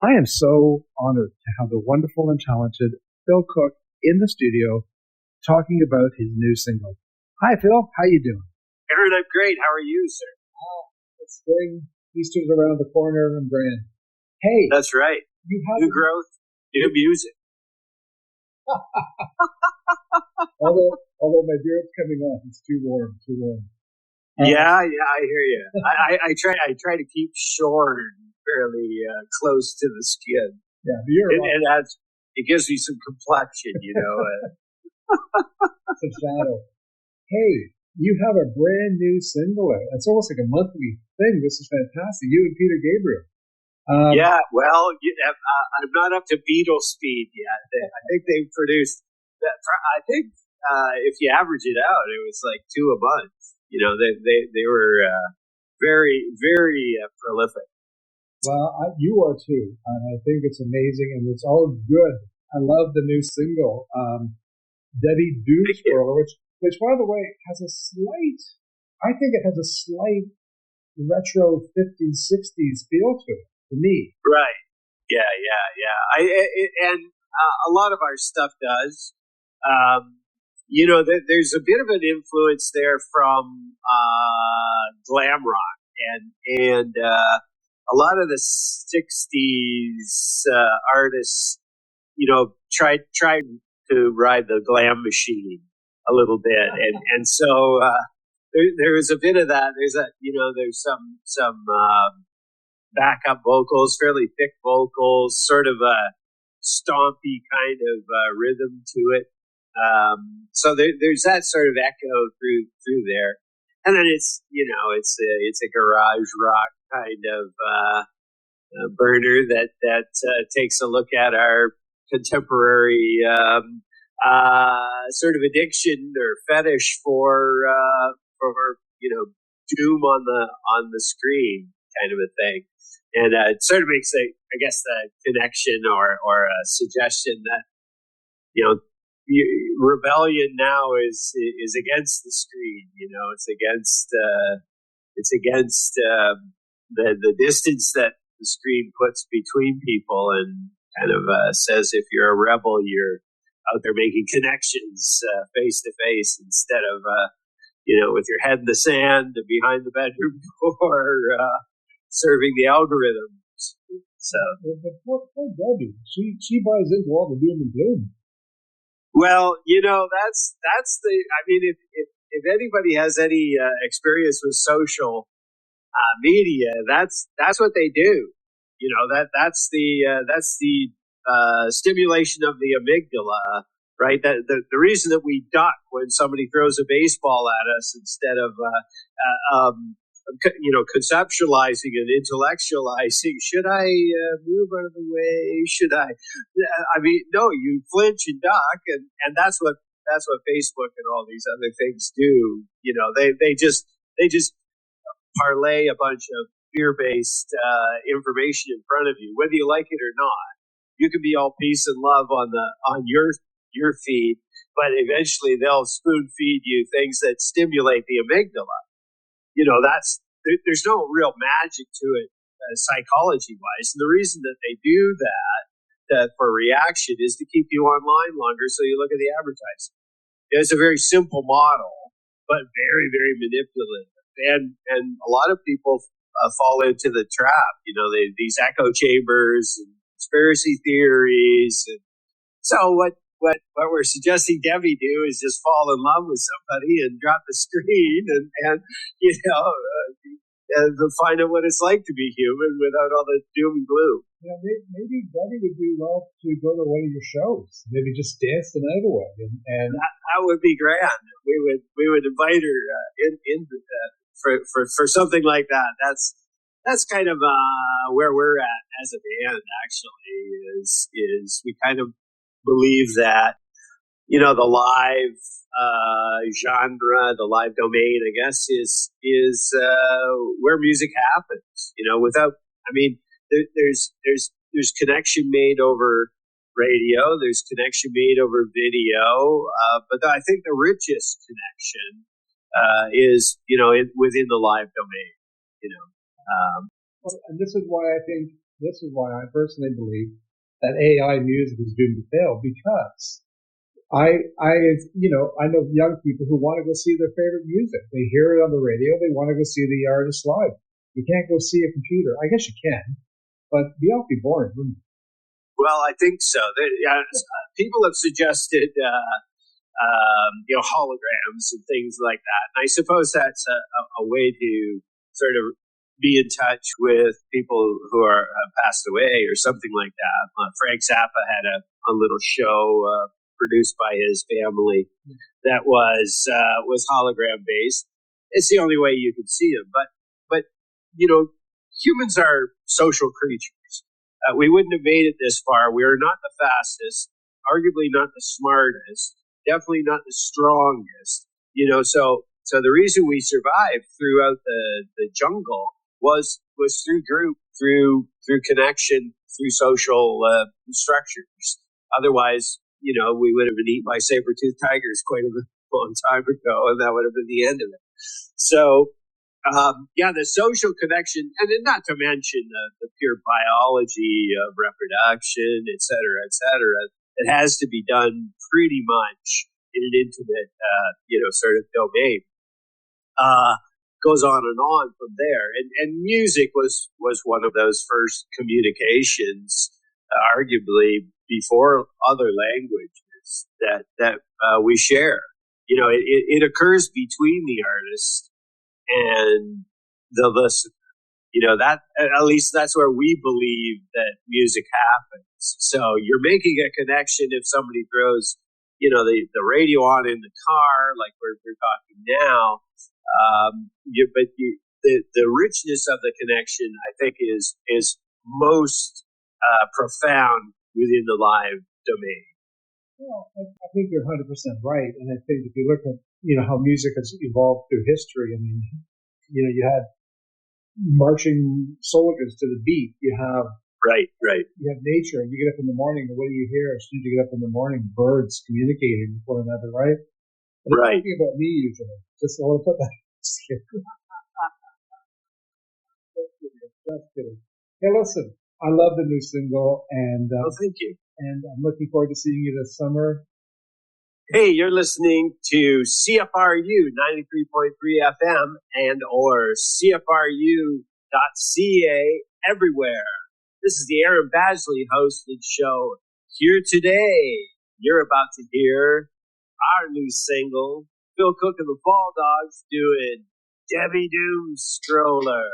I am so honored to have the wonderful and talented Phil Cook in the studio talking about his new single. Hi, Phil. How you doing? Aaron, I'm great. How are you, sir? It's spring. Easter's around the corner and grand. Hey, That's right. you have New growth, new music. although my beard's coming off, it's too warm. Yeah, I hear you. I try to keep short and fairly close to the skin. Yeah, but you're It gives me some complexion, some shadow. Hey, you have a brand new single out. It's almost like a monthly thing. This is fantastic. You and Peter Gabriel. Yeah, well, I'm not up to Beatle speed yet. I think they've produced that. I think if you average it out, it was like 2 a month. They were very, very prolific. Well, you are too, and I think it's amazing, and it's all good. I love the new single, Debbie Dooms, which, by the way, has I think it has a slight retro 50s, 60s feel to it, to me. Right. Yeah. And a lot of our stuff does. There's a bit of an influence there from glam rock and a lot of the 60s artists, tried to ride the glam machine a little bit, and so there is a bit of that. There's some backup vocals, fairly thick vocals, sort of a stompy kind of rhythm to it. So there's that sort of echo through there, and then it's a garage rock kind of burner that takes a look at our contemporary sort of addiction or fetish for doom on the screen kind of a thing, and it sort of makes I guess the connection or a suggestion that rebellion now is against the screen. It's against the distance that the screen puts between people, and kind of says if you're a rebel, you're out there making connections face to face instead of with your head in the sand behind the bedroom door serving the algorithms. So, but poor Debbie, she buys into all the doom and gloom. Well, that's the. I mean, if anybody has any experience with social media, that's what they do. That's the stimulation of the amygdala, right? That the reason that we duck when somebody throws a baseball at us instead of conceptualizing and intellectualizing. Should I move out of the way? Should I? I mean, no. You flinch and duck, and that's what Facebook and all these other things do. They just parlay a bunch of fear-based information in front of you, whether you like it or not. You can be all peace and love on your feed, but eventually they'll spoon feed you things that stimulate the amygdala. There's no real magic to it psychology-wise. And the reason that they do that for reaction is to keep you online longer so you look at the advertising. It's a very simple model, but very, very manipulative. And a lot of people fall into the trap, these echo chambers and conspiracy theories. And so what we're suggesting Debbie do is just fall in love with somebody and drop the screen and find out what it's like to be human without all the doom and gloom. Yeah, maybe Debbie would do well to go to one of your shows. Maybe just dance the night away, and that would be grand. We would invite her for something like that. That's kind of where we're at as a band. Actually, is we kind of believe that the live genre, the live domain, I guess, is where music happens. There's connection made over radio. There's connection made over video. But I think the richest connection is within the live domain. And this is why I think This is why I personally believe that AI music is doomed to fail because I know young people who want to go see their favorite music. They hear it on the radio. They want to go see the artist live. You can't go see a computer. I guess you can, but be awfully boring, wouldn't it? Well, I think so. People have suggested, holograms and things like that. And I suppose that's a way to sort of be in touch with people who are passed away or something like that. Frank Zappa had a little show produced by his family that was hologram based. It's the only way you can see him. But humans are social creatures. We wouldn't have made it this far. We are not the fastest, arguably not the smartest, definitely not the strongest. So the reason we survived throughout the jungle was through group, through connection, through social structures. Otherwise, we would have been eaten by saber-toothed tigers quite a long time ago, and that would have been the end of it. So, the social connection, and then not to mention the pure biology of reproduction, et cetera, it has to be done pretty much in an intimate, sort of domain. Goes on and on from there. And music was one of those first communications, arguably before other languages that we share. It occurs between the artist and the listener. That at least that's where we believe that music happens. So you're making a connection if somebody throws, the radio on in the car, like we're talking now. But the richness of the connection, I think, is most profound within the live domain. Well, I think you're 100% right. And I think if you look at, how music has evolved through history, I mean, you had marching soldiers to the beat. You have Right. You have nature. You get up in the morning, and what do you hear? As soon as you get up in the morning, birds communicating with one another, right? But it's Right. talking about me usually. Just I want to put that. Just kidding. Hey, listen, I love the new single, and Thank you. And I'm looking forward to seeing you this summer. Hey, you're listening to CFRU 93.3 FM and or CFRU.ca everywhere. This is the Aaron Badgley hosted show. Here today, you're about to hear our new single, Phil Cook and the Fall Dogs doing Debbie Doom Stroller.